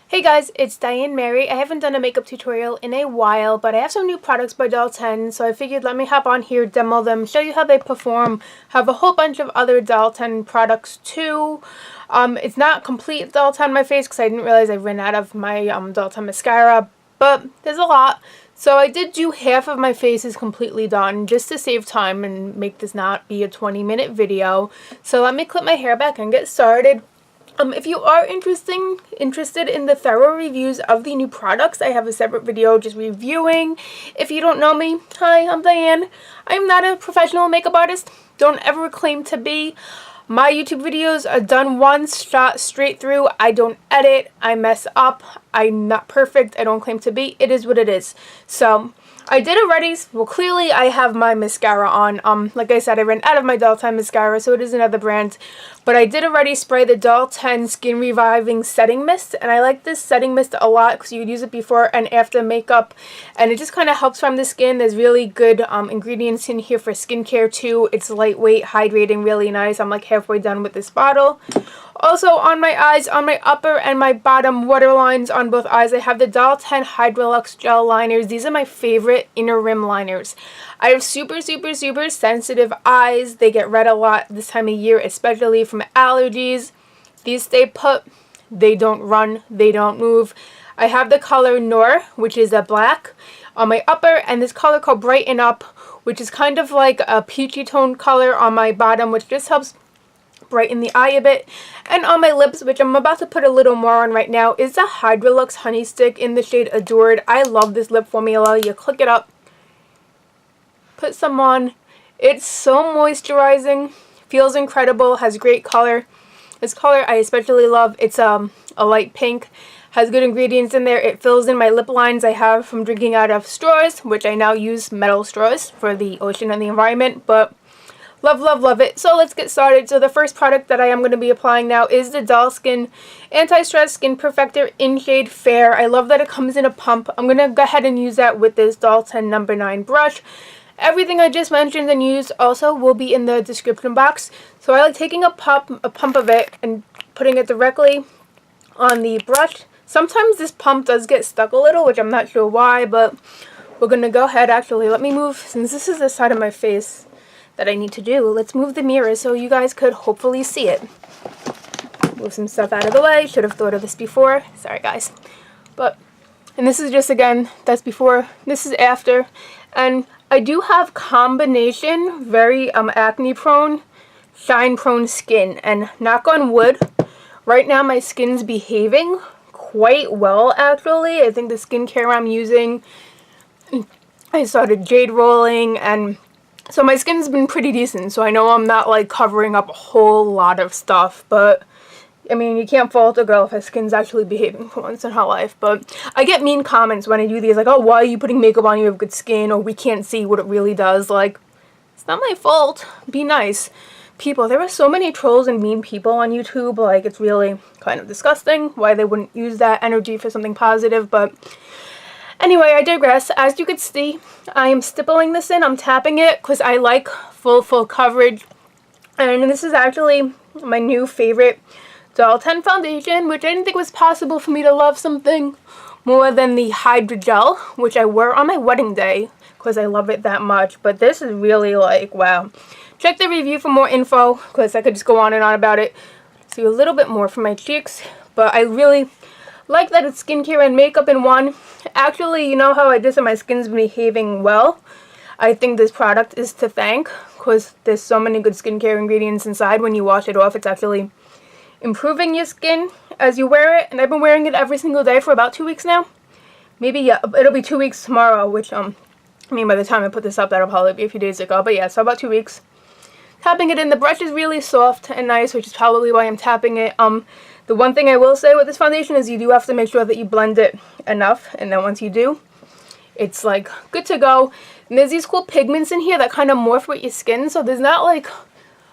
Hey guys, it's Diane Mary. I haven't done a makeup tutorial in a while, but I have some new products by Doll 10, so I figured let me hop on here, demo them, show you how they perform. Have a whole bunch of other Doll 10 products too. It's not complete Doll 10 my face because I didn't realize I ran out of my Doll 10 mascara, but there's a lot. So I did do half of my face is completely done just to save time and make this not be a 20-minute video. So let me clip my hair back and get started. If you are interested in the thorough reviews of the new products, I have a separate video just reviewing. If you don't know me, hi, I'm Diane. I'm not a professional makeup artist. Don't ever claim to be. My YouTube videos are done once, shot straight through. I don't edit. I mess up. I'm not perfect. I don't claim to be. It is what it is. So I did already. Well, clearly I have my mascara on. Like I said, I ran out of my Doll 10 mascara, so it is another brand. But I did already spray the Doll 10 Skin Reviving Setting Mist, and I like this setting mist a lot because you would use it before and after makeup, and it just kind of helps from the skin. There's really good ingredients in here for skincare too. It's lightweight, hydrating, really nice. I'm like halfway done with this bottle. Also on my eyes, on my upper and my bottom waterlines on both eyes, I have the Doll 10 Hydralux gel liners. These are my favorite inner rim liners. I have super sensitive eyes. They get red a lot this time of year, especially from allergies. These stay put. They don't run. They don't move. I have the color Noir, which is a black, on my upper, and this color called Brighten Up, which is kind of like a peachy tone color on my bottom, which just helps brighten the eye a bit. And on my lips, which I'm about to put a little more on right now, is the Hydralux Honey Stick in the shade Adored. I love this lip formula. You click it up, put some on. It's so moisturizing, feels incredible, has great color. This color I especially love. It's a light pink, has good ingredients in there. It fills in my lip lines I have from drinking out of straws, which I now use metal straws for the ocean and the environment, but love it. So let's get started. So the first product that I am going to be applying now is the Doll Skin Anti-Stress Skin Perfector in shade Fair. I love that it comes in a pump. I'm going to go ahead and use that with this Doll 10 number 9 brush. Everything I just mentioned and used also will be in the description box. So I like taking a pump of it and putting it directly on the brush. Sometimes this pump does get stuck a little, which I'm not sure why, but we're going to go ahead. Actually, let me move, since this is the side of my face that I need to do, let's move the mirror so you guys could hopefully see it. Move some stuff out of the way. Should have thought of this before. Sorry guys. And this is just, again, that's before, this is after. And I do have combination, very acne prone, shine prone skin, and knock on wood, right now my skin's behaving quite well actually. I think the skincare I'm using, I started jade rolling, and so my skin's been pretty decent, so I know I'm not like covering up a whole lot of stuff, but I mean, you can't fault a girl if her skin's actually behaving for once in her life. But I get mean comments when I do these, like, oh, why are you putting makeup on? You have good skin, or we can't see what it really does. Like, it's not my fault. Be nice. People, there are so many trolls and mean people on YouTube, like, it's really kind of disgusting why they wouldn't use that energy for something positive. But anyway, I digress. As you can see, I am stippling this in. I'm tapping it because I like full coverage. And this is actually my new favorite Doll 10 foundation, which I didn't think was possible for me to love something more than the Hydra Gel, which I wore on my wedding day because I love it that much. But this is really like, wow. Check the review for more info because I could just go on and on about it. See a little bit more for my cheeks, but I really like that it's skincare and makeup in one. Actually, you know how I just said my skin's behaving well? I think this product is to thank because there's so many good skincare ingredients inside. When you wash it off, it's actually improving your skin as you wear it, and I've been wearing it every single day for about 2 weeks now. Maybe, yeah, it'll be 2 weeks tomorrow, which, I mean, by the time I put this up, that'll probably be a few days ago, but yeah, so about 2 weeks. Tapping it in, the brush is really soft and nice, which is probably why I'm tapping it. The one thing I will say with this foundation is you do have to make sure that you blend it enough, and then once you do, it's, like, good to go. And there's these cool pigments in here that kind of morph with your skin, so there's not, like,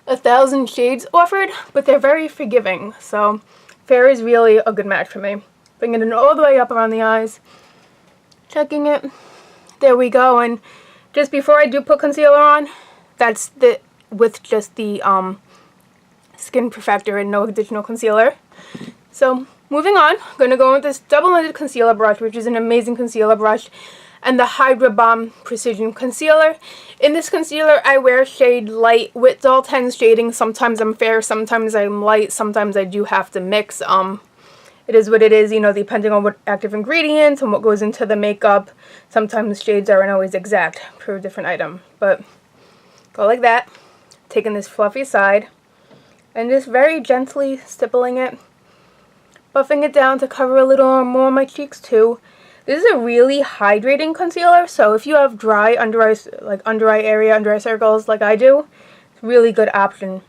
1,000 shades offered, but they're very forgiving. So Fair is really a good match for me. Bringing it all the way up around the eyes. Checking it. There we go. And just before I do put concealer on, that's with just the Skin Perfector and no additional concealer. So moving on, I'm going to go with this double-ended concealer brush, which is an amazing concealer brush, and the Hydrabalm Precision Concealer. In this concealer, I wear shade light with Doll 10 shading. Sometimes I'm fair, sometimes I'm light, sometimes I do have to mix. It is what it is, you know, depending on what active ingredients and what goes into the makeup. Sometimes shades aren't always exact per different item. But go like that, taking this fluffy side, and just very gently stippling it, buffing it down to cover a little more of my cheeks too. This is a really hydrating concealer, so if you have dry under eye, like under eye area, under eye circles like I do, it's a really good option.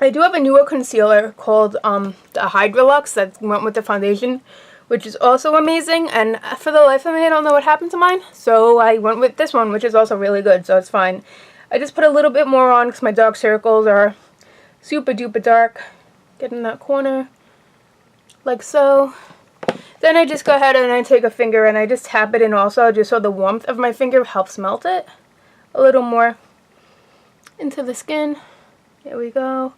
I do have a newer concealer called the Hydralux that went with the foundation, which is also amazing, and for the life of me I don't know what happened to mine, so I went with this one, which is also really good, so it's fine. I just put a little bit more on because my dark circles are super duper dark. Get in that corner, like so. Then I just go ahead and I take a finger and I just tap it in also, just so the warmth of my finger helps melt it a little more into the skin. There we go.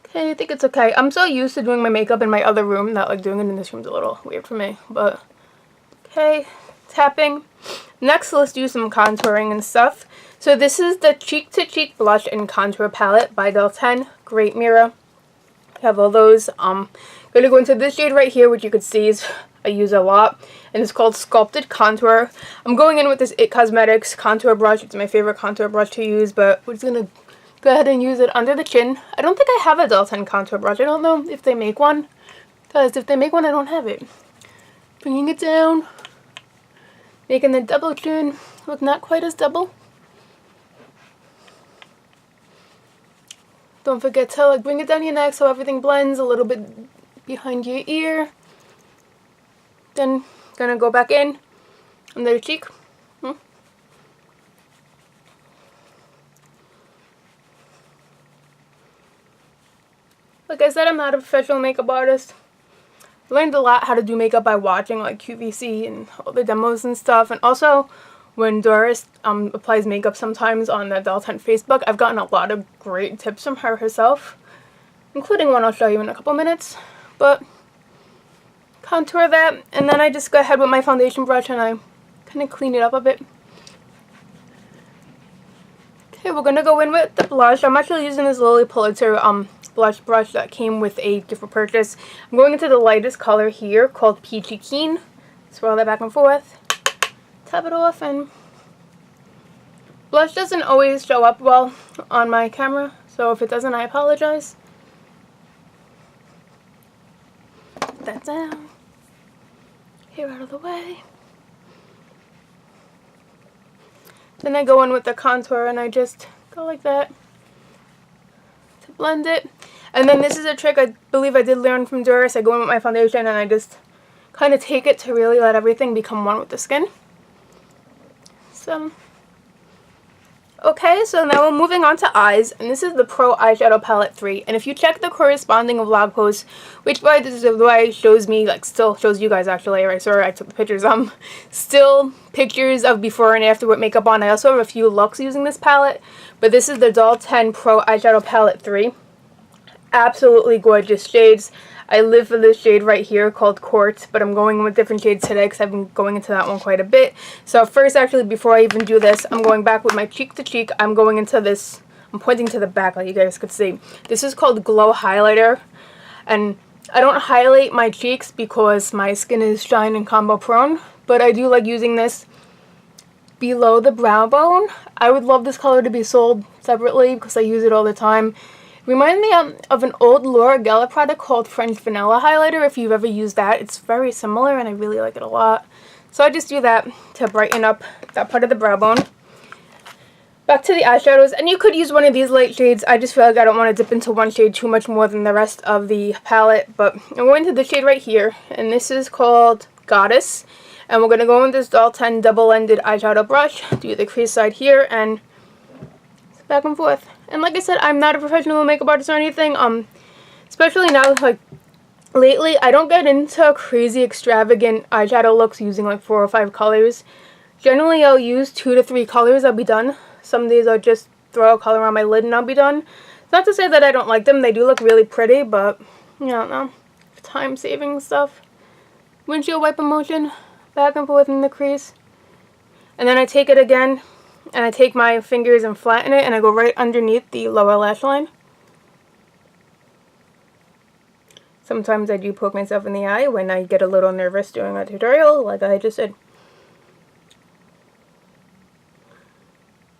Okay, I think it's okay. I'm so used to doing my makeup in my other room that like doing it in this room's a little weird for me. But okay, tapping. Next, let's do some contouring and stuff. So this is the Cheek to Cheek Blush and Contour Palette by Doll 10. Great mirror. I have all those. I'm going to go into this shade right here, which you could see is I use a lot. And it's called Sculpted Contour. I'm going in with this It Cosmetics contour brush. It's my favorite contour brush to use, but we're just going to go ahead and use it under the chin. I don't think I have a Doll 10 contour brush. I don't know if they make one, because if they make one, I don't have it. Bringing it down, making the double chin look not quite as double. Don't forget to like bring it down your neck so everything blends a little bit behind your ear. Then gonna go back in under the cheek. Like I said, I'm not a professional makeup artist. I learned a lot how to do makeup by watching like QVC and all the demos and stuff. And also, when Doris applies makeup sometimes on the Doll 10 Facebook, I've gotten a lot of great tips from her herself, including one I'll show you in a couple minutes. But contour that, and then I just go ahead with my foundation brush and I kind of clean it up a bit. Okay, we're gonna go in with the blush. I'm actually using this Lily Pulitzer blush brush that came with a gift for purchase. I'm going into the lightest color here called Peachy Keen. Swirl that back and forth. Tap it off, and blush doesn't always show up well on my camera, so if it doesn't, I apologize. Put that down. Here, out of the way. Then I go in with the contour and I just go like that to blend it. And then this is a trick I believe I did learn from Doris. I go in with my foundation and I just kind of take it to really let everything become one with the skin. So, okay, so now we're moving on to eyes, and this is the Pro Eyeshadow Palette 3. And if you check the corresponding vlog post, which by the way shows me, like still shows you guys actually, right? Sorry, I took the pictures. Still pictures of before and after with makeup on. I also have a few looks using this palette, but this is the Doll 10 Pro Eyeshadow Palette 3. Absolutely gorgeous shades. I live for this shade right here called Quartz, but I'm going with different shades today because I've been going into that one quite a bit. So first, actually, before I even do this, I'm going back with my cheek to cheek. I'm going into this, I'm pointing to the back like you guys could see. This is called Glow Highlighter, and I don't highlight my cheeks because my skin is shine and combo prone, but I do like using this below the brow bone. I would love this color to be sold separately because I use it all the time. Remind me of an old Laura Geller product called French Vanilla Highlighter, if you've ever used that. It's very similar and I really like it a lot. So I just do that to brighten up that part of the brow bone. Back to the eyeshadows, and you could use one of these light shades. I just feel like I don't want to dip into one shade too much more than the rest of the palette. But I'm going to the shade right here, and this is called Goddess. And we're going to go in this Doll 10 double-ended eyeshadow brush, do the crease side here, and back and forth. And like I said, I'm not a professional makeup artist or anything, especially now, like, lately, I don't get into crazy extravagant eyeshadow looks using like 4 or 5 colors. Generally, I'll use 2 to 3 colors, I'll be done. Some days I'll just throw a color on my lid and I'll be done. Not to say that I don't like them, they do look really pretty, but, you know, time-saving stuff. Windshield wiper motion back and forth in the crease. And then I take it again, and I take my fingers and flatten it, and I go right underneath the lower lash line. Sometimes I do poke myself in the eye when I get a little nervous doing a tutorial, like I just did.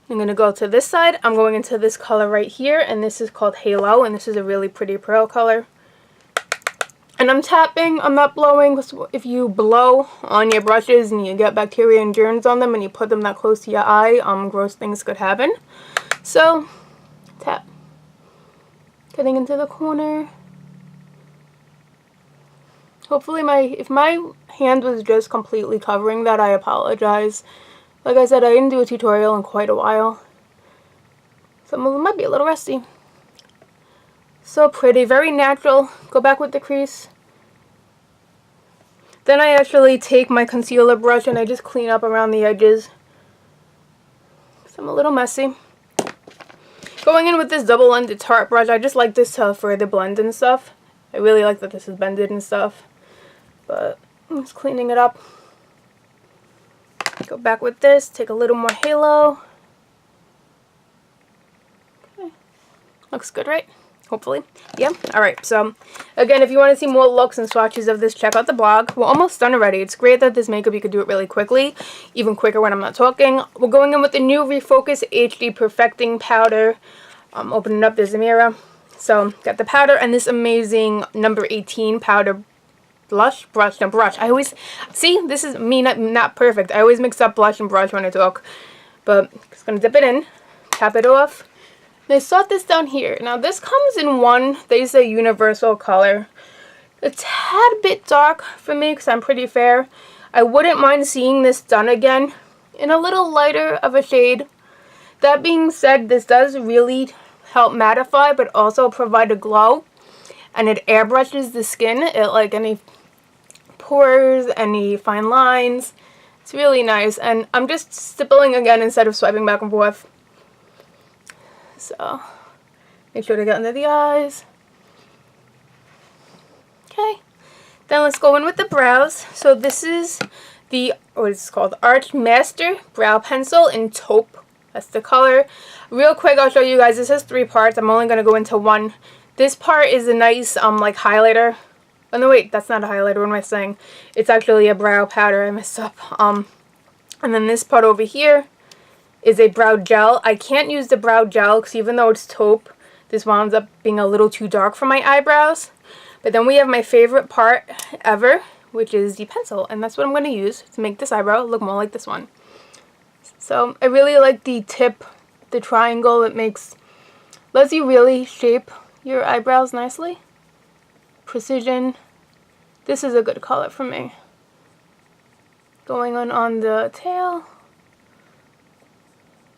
I'm going to go to this side. I'm going into this color right here, and this is called Halo, and this is a really pretty pearl color. And I'm tapping, I'm not blowing. If you blow on your brushes and you get bacteria and germs on them and you put them that close to your eye, gross things could happen. So, tap. Getting into the corner. Hopefully if my hand was just completely covering that, I apologize. Like I said, I didn't do a tutorial in quite a while. Some of them might be a little rusty. So pretty, very natural. Go back with the crease. Then I actually take my concealer brush and I just clean up around the edges. So I'm a little messy. Going in with this double-ended Tarte brush, I just like this to further blend and stuff. I really like that this is bended and stuff. But I'm just cleaning it up. Go back with this, take a little more halo. Okay. Looks good, right? Hopefully. Yeah. Alright, so again, if you want to see more looks and swatches of this, check out the blog. We're almost done already. It's great that this makeup, you could do it really quickly, even quicker when I'm not talking. We're going in with the new Refocus HD Perfecting Powder. Opening up, there's a mirror. So, got the powder and this amazing number 18 powder brush. I always, see, this is me not perfect. I always mix up blush and brush when I talk. But, just going to dip it in, tap it off. I start this down here. Now this comes in one, they say universal color. A tad bit dark for me because I'm pretty fair. I wouldn't mind seeing this done again in a little lighter of a shade. That being said, this does really help mattify but also provide a glow. And it airbrushes the skin at like any pores, any fine lines. It's really nice. And I'm just stippling again instead of swiping back and forth. So, make sure to get under the eyes. Okay, then let's go in with the brows. So this is the, what is it called? Arch Master Brow Pencil in Taupe. That's the color. Real quick, I'll show you guys. This has 3 parts. I'm only going to go into one. This part is a nice, like, highlighter. Oh, no, wait, that's not a highlighter. What am I saying? It's actually a brow powder. I messed up. And then this part over here is a brow gel. I can't use the brow gel because even though it's taupe, this winds up being a little too dark for my eyebrows. But then we have my favorite part ever, which is the pencil. And that's what I'm going to use to make this eyebrow look more like this one. So I really like the tip, the triangle. It lets you really shape your eyebrows nicely. Precision. This is a good color for me. Going on the tail.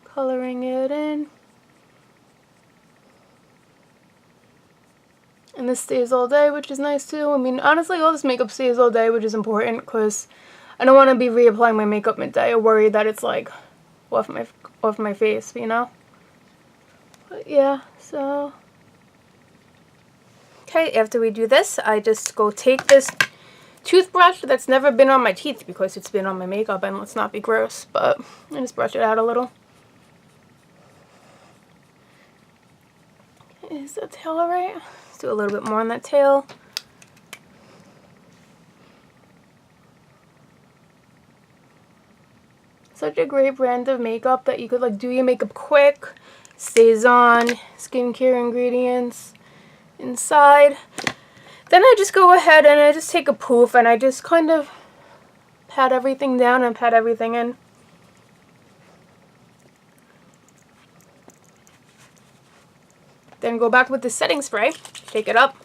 Coloring it in. And this stays all day, which is nice too. I mean, honestly, all this makeup stays all day, which is important because I don't want to be reapplying my makeup midday. I worry that it's like off my face, you know? But yeah, so. Okay, after we do this, I just go take this toothbrush that's never been on my teeth because it's been on my makeup, and let's not be gross, but I just brush it out a little. Is the tail alright? Let's do a little bit more on that tail. Such a great brand of makeup that you could like do your makeup quick, stays on, skincare ingredients inside. Then I just go ahead and I just take a poof and I just kind of pat everything down and pat everything in. Then go back with the setting spray, shake it up.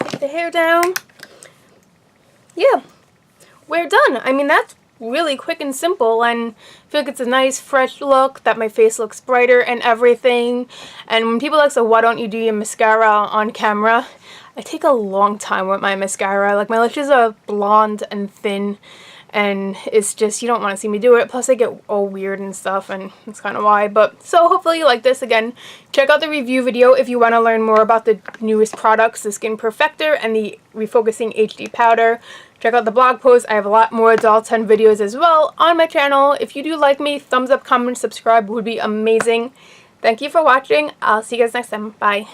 Take the hair down. Yeah, we're done. I mean, that's really quick and simple, and I feel like it's a nice fresh look, that my face looks brighter and everything. And when people ask, so why don't you do your mascara on camera? I take a long time with my mascara. Like, my lashes are blonde and thin, and it's just, you don't want to see me do it. Plus I get all weird and stuff, and that's kind of why. But so hopefully you like this. Again, check out the review video if you want to learn more about the newest products, the Skin Perfector and the Refocusing HD Powder. Check out the blog post. I have a lot more Doll 10 videos as well on my channel. If you do like me, thumbs up, comment, subscribe would be amazing. Thank you for watching. I'll see you guys next time. Bye.